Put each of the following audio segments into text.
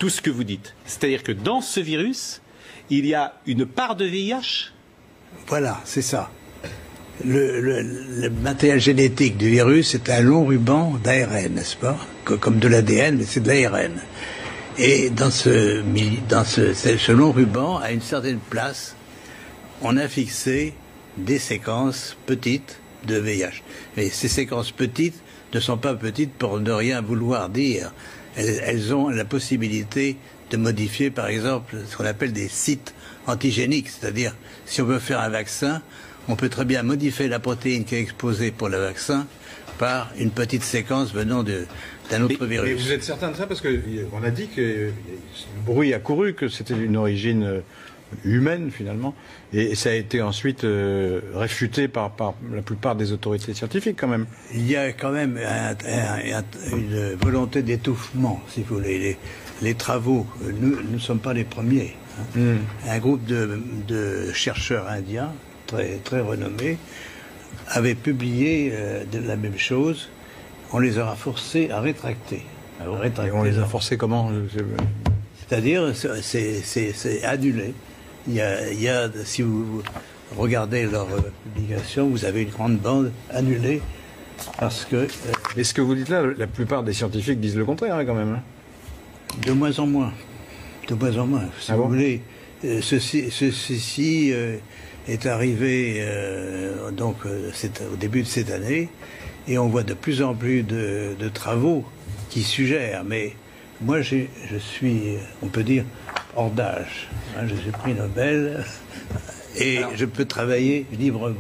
tout ce que vous dites. C'est-à-dire que dans ce virus, il y a une part de VIH. Voilà, c'est ça. Le matériel génétique du virus est un long ruban d'ARN, n'est-ce pas? Comme de l'ADN, mais c'est de l'ARN. Et dans ce long ruban, à une certaine place, on a fixé des séquences petites de VIH. Mais ces séquences petites ne sont pas petites pour ne rien vouloir dire. Elles ont la possibilité de modifier, par exemple, ce qu'on appelle des sites antigéniques. C'est-à-dire, si on veut faire un vaccin, on peut très bien modifier la protéine qui est exposée pour le vaccin par une petite séquence venant d'un autre virus. Mais vous êtes certain de ça? Parce qu'on a dit que le bruit a couru, que c'était une origine humaine, finalement. Et ça a été ensuite réfuté par la plupart des autorités scientifiques, quand même. Il y a quand même une volonté d'étouffement, si vous voulez. Les travaux, nous ne sommes pas les premiers. Hein. Un groupe de chercheurs indiens, très renommés, avait publié la même chose. On les aura forcés à rétracter. Et on les a forcés comment? C'est-à-dire, c'est annulé. Il y a, si vous regardez leur publication, vous avez une grande bande annulée parce que... Mais ce que vous dites là, la plupart des scientifiques disent le contraire, hein, quand même. Hein. De moins en moins. De moins en moins. Si vous voulez, ceci est arrivé au début de cette année, et on voit de plus en plus de travaux qui suggèrent, mais moi je suis, on peut dire, hors d'âge. Hein, je suis prix Nobel et je peux travailler librement.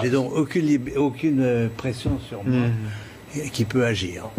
J'ai donc aucune pression sur moi qui peut agir.